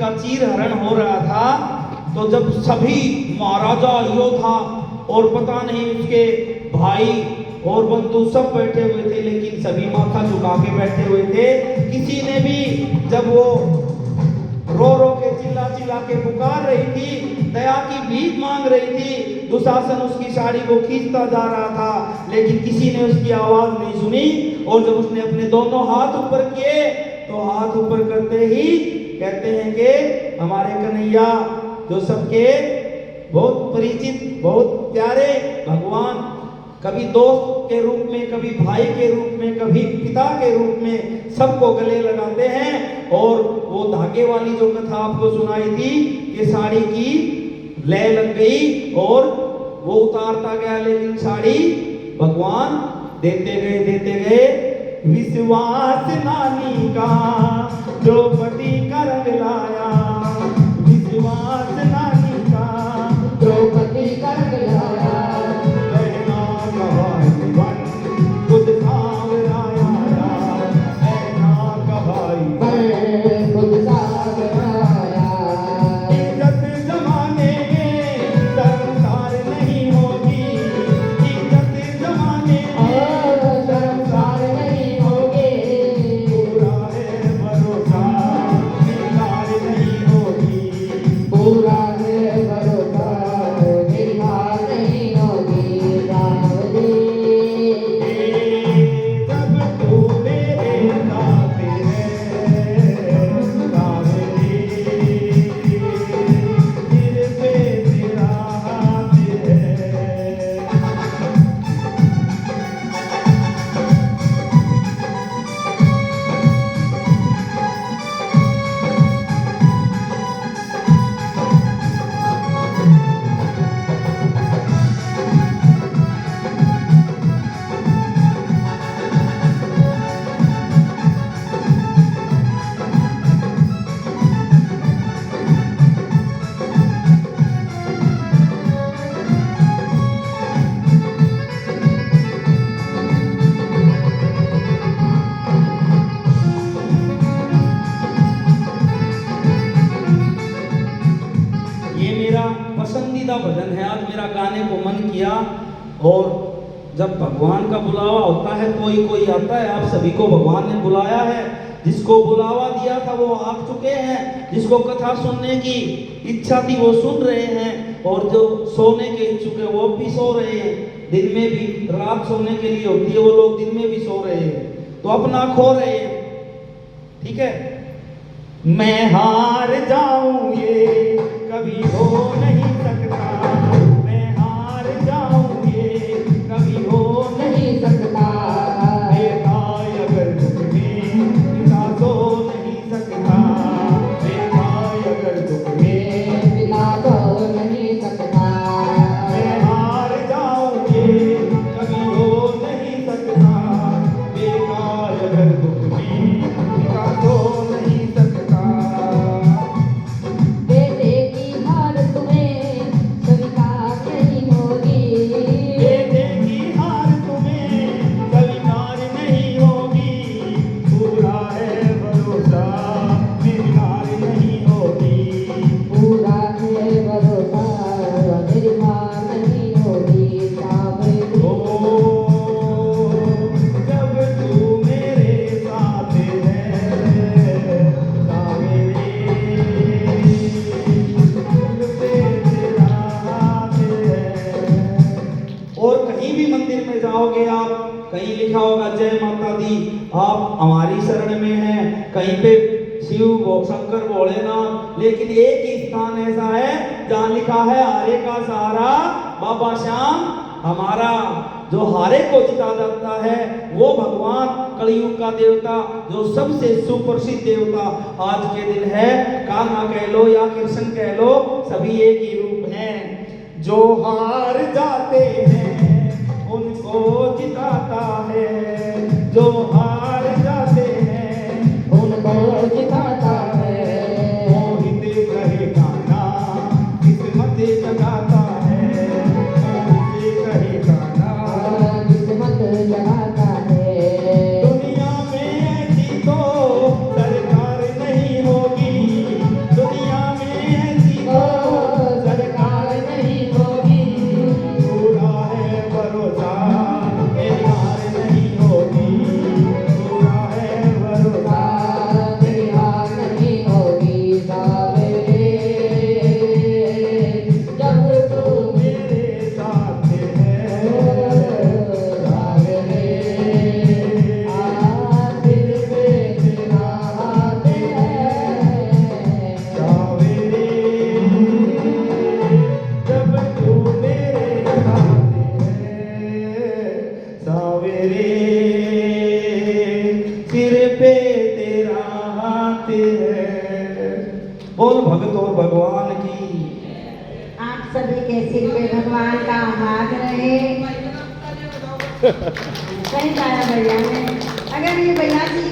का चीर हरण हो रहा था, तो जब सभी महाराजा योद्धा और पता नहीं उसके भाई और बंधु सब बैठे हुए थे, लेकिन सभी माथा झुका के बैठे हुए थे। किसी ने भी, जब वो रो रो के चिल्ला चिल्ला के पुकार रही थी, दया की भीख मांग रही थी, दुशासन उसकी साड़ी को खींचता जा रहा था, लेकिन किसी ने उसकी आवाज नहीं सुनी। और जब उसने अपने दोनों हाथ ऊपर किए, तो हाथ ऊपर करते ही कहते हैं कि हमारे कन्हैया, जो सबके बहुत परिचित, बहुत प्यारे भगवान, कभी दोस्त के रूप में, कभी भाई के रूप में, कभी पिता के रूप में सबको गले लगाते हैं। और वो धागे वाली जो कथा आपको सुनाई थी कि साड़ी की लय लग गई और वो उतारता गया, लेकिन साड़ी भगवान देते गए। विश्वास नानी का द्रौपदी का रंग लाया, विश्वास नानी का द्रौपदी का रंग लाया, बहना कहाई बन खुद सावराया, बहना कहाई खुद सावराया। इज्जत जमाने में शर्मसार नहीं होगी, इज्जत जमाने में शर्मसार नहीं होगी, पूरा है भरोसा निरार नहीं होगी, पूरा है भरोसा निरार नहीं होगी। जब तू मेरे साथ है सावरी, सिर पे तेरा हाथ है। ये मेरा पसंदीदा भजन है, आज मेरा गाने को मन किया। और जब भगवान का बुलावा होता है, कोई कोई आता है, आप सभी को भगवान ने बुलाया है। जिसको बुलावा दिया था वो आ चुके हैं, जिसको कथा सुनने की इच्छा थी वो सुन रहे हैं, और जो सोने के इच्छुक है वो भी सो रहे हैं। दिन में भी, रात सोने के लिए होती है, वो लोग दिन में भी सो रहे हैं, तो अपना खो रहे हैं। ठीक है, मैं हार जाऊं ये कभी हो नहीं सकता, मैं हार जाऊं ये कभी हो नहीं सकता, बेटा अगर दुख में पिता सो नहीं सकता, बेटा अगर दुख में पिता सो नहीं सकता, मैं हार जाऊं ये कभी हो नहीं सकता, बेटा अगर दुख में पिता सो नहीं सकता। जाओगे आप, कहीं लिखा होगा जय माता दी, आप हमारी शरण में हैं, कहीं पे शिव शंकर भोलेनाथ, लेकिन एक ही स्थान ऐसा है जहाँ लिखा है हारे का सहारा बाबा श्याम हमारा। जो हारे को जिता जाता है वो भगवान कलयुग का देवता, जो सबसे सुप्रसिद्ध देवता आज के दिन है, कान्हा कह लो या कृष्ण कह लो, सभी एक ही रूप हैं। जो हार जाते हैं उनको जिताता है, जो हार जाते हैं उनको जिताता है। मोहित कहे गाना किस्मत जगाता है, मोहित कहे गाना किस्मत जगाता है। दुनिया में ऐसी तो सरकार नहीं होगी, दुनिया बचावे रे, सिर पे तेरा हाथ है। बोल भगत और भगवान की। आप सभी के सिर पे भगवान का हाथ रहे। सही गाया भैया ने। अगर ये भैया जी